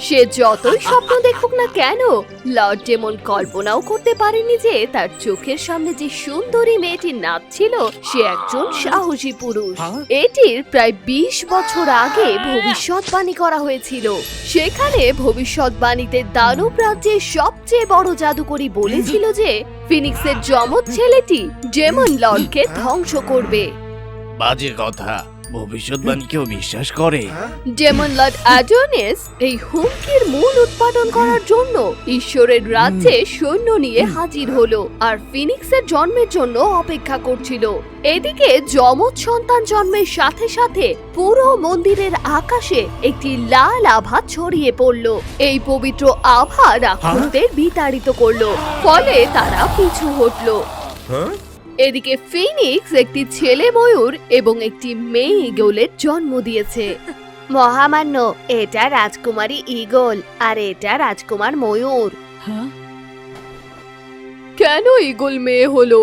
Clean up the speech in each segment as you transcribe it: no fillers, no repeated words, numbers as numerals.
সে যতই স্বপ্ন দেখুক না কেন, লর্ড ডেমন কল্পনাও করতে পারেনি যে তার চোখের সামনে যে সুন্দরী মেয়েটি নাচছিল সে একজন সাহসী পুরুষ। এটির প্রায় 20 বছর আগে ভবিষ্যৎবাণী করা হয়েছিল। সেখানে ভবিষ্যৎবাণীতে দানব রাজ্যের সবচেয়ে বড় জাদুকরী বলেছিল যে ফিনিক্সের যমজ ছেলেটি ডেমন লর্ডকে ধ্বংস করবে। বাজে কথা, ভবিষ্যৎবাণী কেউ বিশ্বাস করে? ডেমন লর্ড অ্যাডোনিস এই হুমকির মূল উৎপাদন করার জন্য ঈশ্বরের রাজ্যে সৈন্য নিয়ে হাজির হলো আর ফিনিক্সের জন্মের জন্য অপেক্ষা করছিল। এদিকে যমজ সন্তান জন্মের সাথে সাথে পুরো মন্দিরের আকাশে একটি লাল আভা ছড়িয়ে পড়ল। এই পবিত্র আভা রাক্ষসদের বিতাড়িত করলো, ফলে তারা পিছু হটলো। এদিকে ফিনিক্স একটি ছেলে ময়ূর এবং একটি মেয়ে ঈগলের জন্ম দিয়েছে। মহামান্য, এটা রাজকুমারী ঈগল আর এটা রাজকুমার ময়ূর। কেন ঈগল মেয়ে হলো?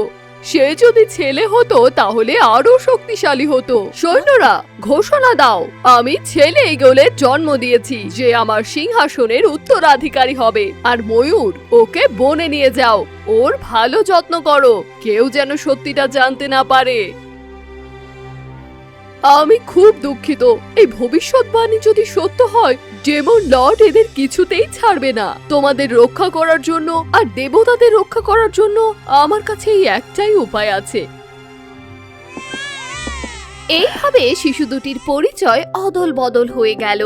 সে যদি ছেলে হতো তাহলে আরো শক্তিশালী হতো। সৈন্যরা ঘোষণা দাও, আমি ছেলে ঈগলের জন্ম দিয়েছি যে আমার সিংহাসনের উত্তরাধিকারী হবে। আর ময়ূর, ওকে বনে নিয়ে যাও, ওর ভালো যত্ন করো, কেউ যেন সত্যিটা জানতে না পারে। আমি খুব দুঃখিত, এই ভবিষ্যৎবাণী যদি সত্য হয় ডেমন লর্ড এদের কিছুতেই ছাড়বে না। তোমাদের রক্ষা করার জন্য আর দেবতাদের রক্ষা করার জন্য আমার কাছে এই একটাই উপায় আছে। এইভাবে শিশু দুটির পরিচয় অদল বদল হয়ে গেল।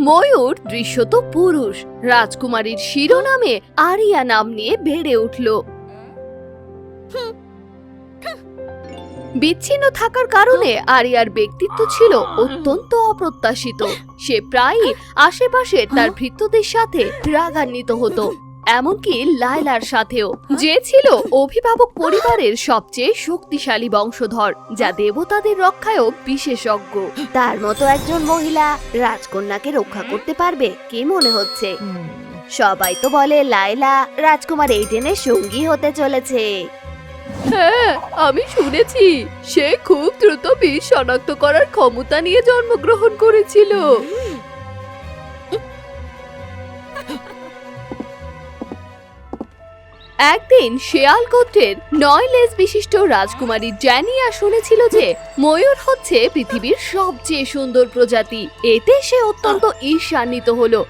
ময়ূর দৃশ্যত পুরুষ রাজকুমারীর শিরোনামে আরিয়া নাম নিয়ে বেড়ে উঠল। বিচ্ছিন্ন থাকার কারণে আরিয়ার ব্যক্তিত্ব ছিল অত্যন্ত অপ্রত্যাশিত। সে প্রায়ই আশেপাশে তার ভৃত্যদের সাথে রাগান্বিত হতো, এমনকি লায়লার সাথেও, যে ছিল অভিভাবক পরিবারের সবচেয়ে শক্তিশালী বংশধর, যা দেবতাদের রক্ষায়ও বিশেষজ্ঞ। তার মতো একজন মহিলা রাজকন্যাকে রক্ষা করতে পারবে কি মনে হচ্ছে? সবাই তো বলে লায়লা রাজকুমার এইডেনের সঙ্গী হতে চলেছে। হ্যাঁ, আমি শুনেছি সে খুব দ্রুত বিষ শনাক্ত করার ক্ষমতা নিয়ে জন্মগ্রহণ করেছিল। একদিন শেয়াল গোত্রের 9 লেজ বিশিষ্ট রাজকুমারী জ্যানিয়া শুনেছিল যে ময়ূর হচ্ছে পৃথিবীর সবচেয়ে সুন্দর প্রজাতি। এতে সে অত্যন্ত ঈর্ষান্বিত হলো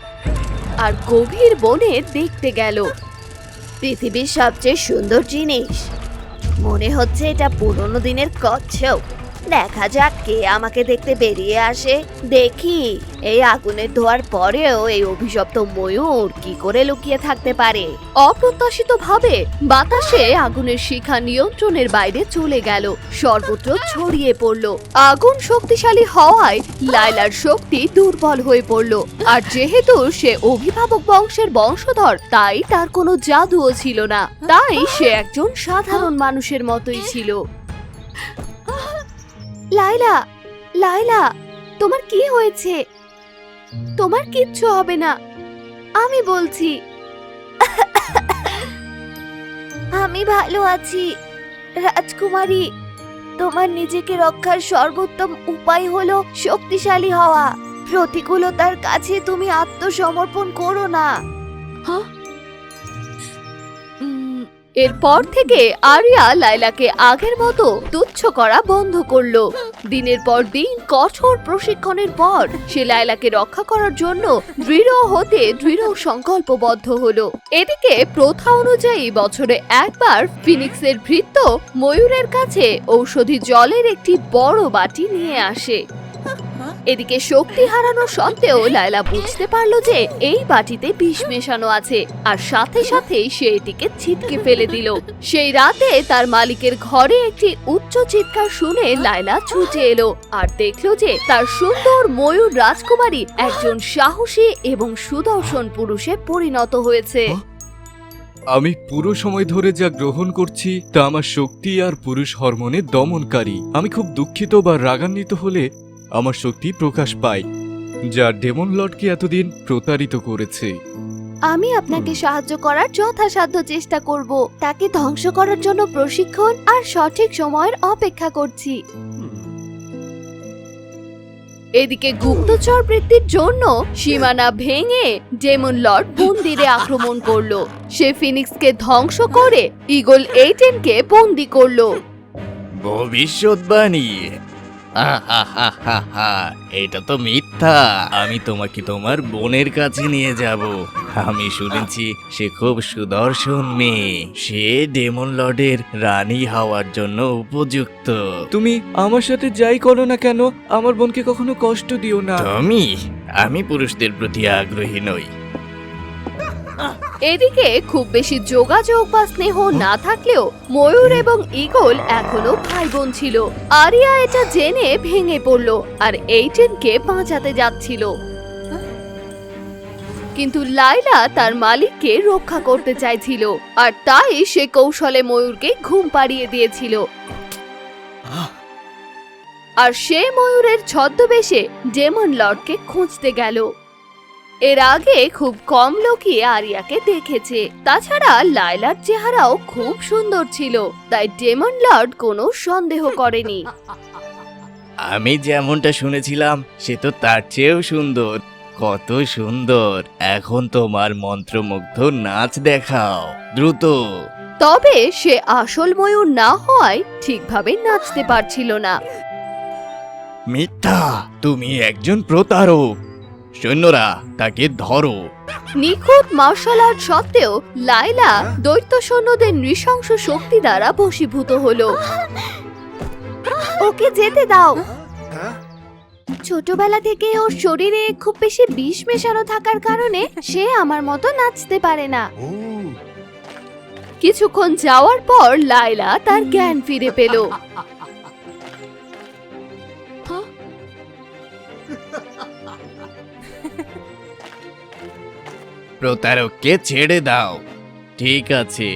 আর গভীর বনে দেখতে গেল। পৃথিবীর সবচেয়ে সুন্দর জিনিস, মনে হচ্ছে এটা পুরনো দিনের কচ্ছপ। দেখা যাক কে আমাকে দেখতে বেরিয়ে আসে। দেখি এই আগুনের ধোয়ার পরেও এই অভিশপ্ত ময়ূর কি করে লুকিয়ে থাকতে পারে। অপ্রত্যাশিতভাবে বাতাসে আগুনের শিখা নিয়ন্ত্রণের বাইরে চলে গেল, সর্বত্র ছড়িয়ে পড়ল। আগুন শক্তিশালী হওয়ায় লায়লার শক্তি দুর্বল হয়ে পড়ল, আর যেহেতু সে অভিভাবক বংশের বংশধর তাই তার কোনো জাদুও ছিল না। তাই সে একজন সাধারণ মানুষের মতোই ছিল। লায়লা, লায়লা, তোমার কি হয়েছে? তোমার কিচ্ছু হবে না, আমি বলছি। আমি ভালো আছি রাজকুমারী। তোমার নিজেকে রক্ষার সর্বোত্তম উপায় হলো শক্তিশালী হওয়া। প্রতিকূলতার কাছে তুমি আত্মসমর্পণ করো না। এরপর থেকে আরিয়া লায়লাকে আগের মতো তুচ্ছ করা বন্ধ করলো। দিনের পর দিন কঠোর প্রশিক্ষণের পর সে লায়লাকে রক্ষা করার জন্য দৃঢ় সংকল্পবদ্ধ হলো। এদিকে প্রথা অনুযায়ী বছরে একবার ফিনিক্সের ভৃত্য ময়ূরের কাছে ঔষধি জলের একটি বড় বাটি নিয়ে আসে। এদিকে শক্তি হারানো সত্ত্বেও লায়লা বুঝতে পারলো যে এই বাটিতে বিষ মেশানো আছে, আর সাথে সাথেই সে এটিকে ছিটকে ফেলে দিল। সেই রাতে তার মালিকের ঘরে একটি উচ্চ চিৎকার শুনে লায়লা ছুটে এলো আর দেখলো যে তার সুন্দর ময়ূর রাজকুমারী একজন সাহসী এবং সুদর্শন পুরুষে পরিণত হয়েছে। আমি পুরো সময় ধরে যা গ্রহণ করছি তা আমার শক্তি আর পুরুষ হরমোনের দমনকারী। আমি খুব দুঃখিত বা রাগান্বিত হলে আমার শক্তি প্রকাশ পায়, যা ডেমন লর্ডকে এতদিন প্রতারিত করেছে। আমি আপনাকে সাহায্য করার যথাসাধ্য চেষ্টা করব। তাকে ধ্বংস করার জন্য প্রশিক্ষণ আর সঠিক সময়ের অপেক্ষা করছি। এদিকে গুপ্তচর বৃত্তির জন্য সীমানা ভেঙে ডেমন লর্ড মন্দিরে আক্রমণ করলো। সে ফিনিক্সকে ধ্বংস করে ইগল 18কে বন্দি করলো। ভবিষ্যৎবাণী, এটা তো মিথ্যা। আমি তোমাকে তোমার বোনের কাছে নিয়ে যাব। আমি শুনেছি সে খুব সুদর্শন মেয়ে, সে ডেমন লর্ডের রানী হওয়ার জন্য উপযুক্ত। তুমি আমার সাথে যাই করো না কেন, আমার বোনকে কখনো কষ্ট দিও না। আমি পুরুষদের প্রতি আগ্রহী নই। এদিকে খুব বেশি যোগাযোগ বা স্নেহ না থাকলেও ময়ূর এবং ঈগল এখনো ভাই বোন ছিল। আরিয়া এটা জেনে ভেঙে পড়ল আর 18কে বাঁচাতে যাচ্ছিল, কিন্তু লাইলা তার মালিককে রক্ষা করতে চাইছিল আর তাই সে কৌশলে ময়ূরকে ঘুম পাড়িয়ে দিয়েছিল। আর সে ময়ূরের ছদ্মবেশে ডেমন লর্ডকে খুঁজতে গেল। এর আগে খুব কম লোকই আরিয়াকে দেখেছে, তাছাড়া লায়লার চেহারাও খুব সুন্দর ছিল, তাই ডেমন লর্ড কোনো সন্দেহ করেনি। আমি যেমনটা শুনেছিলাম সে তো তার চেয়েও সুন্দর। কত সুন্দর! এখন তোমার মন্ত্রমুগ্ধ নাচ দেখাও দ্রুত। তবে সে আসল ময়ূর না হওয়ায় ঠিকভাবে নাচতে পারছিল না। মিথ্যা! তুমি একজন প্রতারক। সৈন্যরা তাকে ধরো। নিখুঁত মার্শাল আর্ট সত্ত্বেও লায়লা দৈত্য সৈন্যদের নৃশংস শক্তি দ্বারা বশীভূত হলো। ওকে যেতে দাও। ছোটবেলা থেকে ওর শরীরে খুব বেশি বিষ মেশানো থাকার কারণে সে আমার মতো নাচতে পারে না। কিছুক্ষণ যাওয়ার পর লায়লা তার জ্ঞান ফিরে পেল। প্রতারককে ছেড়ে দাও। ঠিক আছে,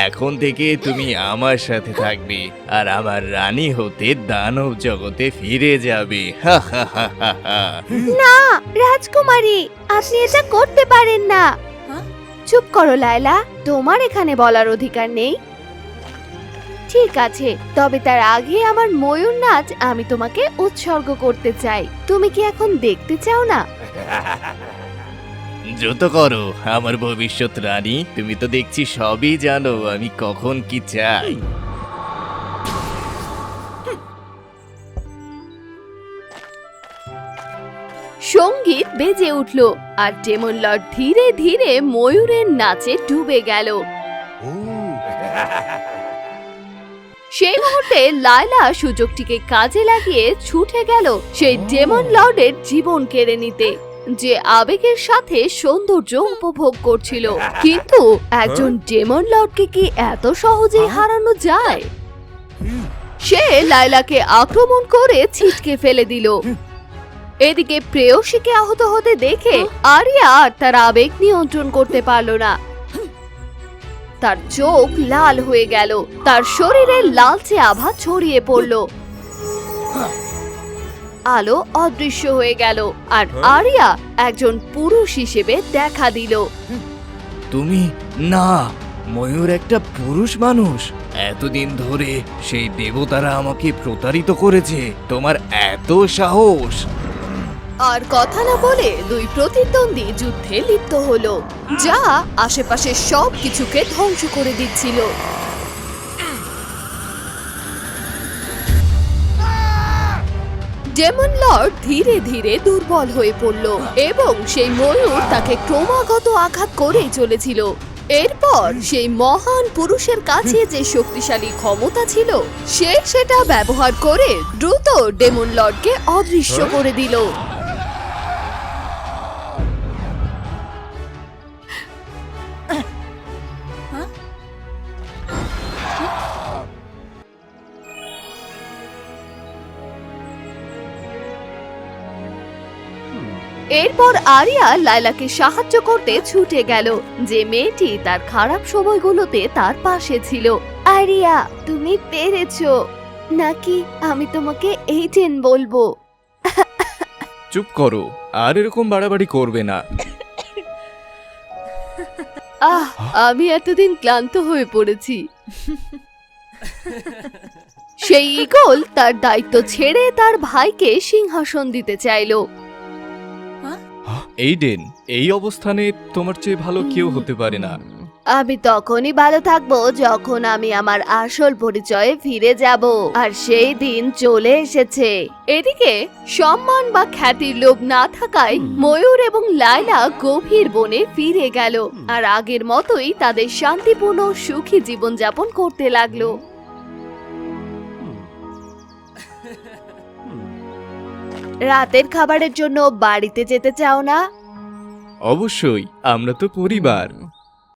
এখন থেকে তুমি আমার সাথে থাকবে আর আমার রানী হতে দানব জগতে ফিরে যাবে। না রাজকুমারী, আপনি এটা করতে পারেন না। চুপ করো লায়লা, তোমার এখানে বলার অধিকার নেই। ঠিক আছে, তবে তার আগে আমার ময়ূর নাচ আমি তোমাকে উৎসর্গ করতে চাই। তুমি কি এখন দেখতে চাও না? দ্রুত করো আমার ভবিষ্যৎ রানী। তুমি তো দেখছি সবই জানো আমি কখন কি চাই। সঙ্গীত বেজে উঠল আর ডেমন লর্ড ধীরে ধীরে ময়ূরের নাচে ডুবে গেল। সেই মুহূর্তে লায়লা সুযোগটিকে কাজে লাগিয়ে ছুটে গেল সেই ডেমন লর্ডের জীবন কেড়ে নিতে, যে আবেগের সাথে সৌন্দর্য উপভোগ করছিল। কিন্তু একজন ডেমন লর্ডকে কি এত সহজেই হারানো যায়? সে লায়লাকে আক্রমণ করে ছিটকে ফেলে দিল। এদিকে প্রেয়সীকে আহত হতে দেখে আরিয়া আর তার আবেগ নিয়ন্ত্রণ করতে পারল না। তার চোখ লাল হয়ে গেল, তার শরীরে লালচে আভা ছড়িয়ে পড়ল, আলো অদৃশ্য হয়ে গেল আর আরিয়া একজন পুরুষ হিসেবে দেখা দিল। তুমি না, ময়ূর একটা পুরুষ মানুষ। এতদিন ধরে সেই দেবতারা আমাকে প্রতারিত করেছে। তোমার এত সাহস! আর কথা না বলে দুই প্রতিদ্বন্দ্বী যুদ্ধে লিপ্ত হলো, যা আশেপাশের সব কিছুকে ধ্বংস করে দিচ্ছিল। ডেমন লর্ড ধীরে ধীরে দুর্বল হয়ে পড়ল এবং সেই ময়ূর তাকে ক্রমাগত আঘাত করেই চলেছিল। এরপর সেই মহান পুরুষের কাছে যে শক্তিশালী ক্ষমতা ছিল, সে সেটা ব্যবহার করে দ্রুত ডেমন লর্ডকে অদৃশ্য করে দিল। এরপর আরিয়া লায়লাকে সাহায্য করতে ছুটে গেল, যে মেয়েটি তার খারাপ সময়গুলোতে তার পাশে ছিল। আরিয়া, তুমি পেরেছো, নাকি আমি তোমাকে 18 বলবো? চুপ করো, আর এরকম বাড়াবাড়ি করবে না। আমি এতদিন ক্লান্ত হয়ে পড়েছি। সেই ঈগল তার দায়িত্ব ছেড়ে তার ভাইকে সিংহাসন দিতে চাইলো। এইডেন, এই অবস্থানে তোমার চেয়ে ভালো কেউ হতে পারে না। আমি তখনই ভালো থাকবো যখন আমি আমার আসল পরিচয়ে ফিরে যাব, আর সেই দিন চলে এসেছে। এদিকে সম্মান বা খ্যাতির লোভ না থাকায় ময়ূর এবং লায়লা গভীর বনে ফিরে গেল, আর আগের মতোই তাদের শান্তিপূর্ণ সুখী জীবনযাপন করতে লাগলো। রাতের খাবারের জন্য বাড়িতে যেতে চাও না? অবশ্যই, আমরা তো পরিবার।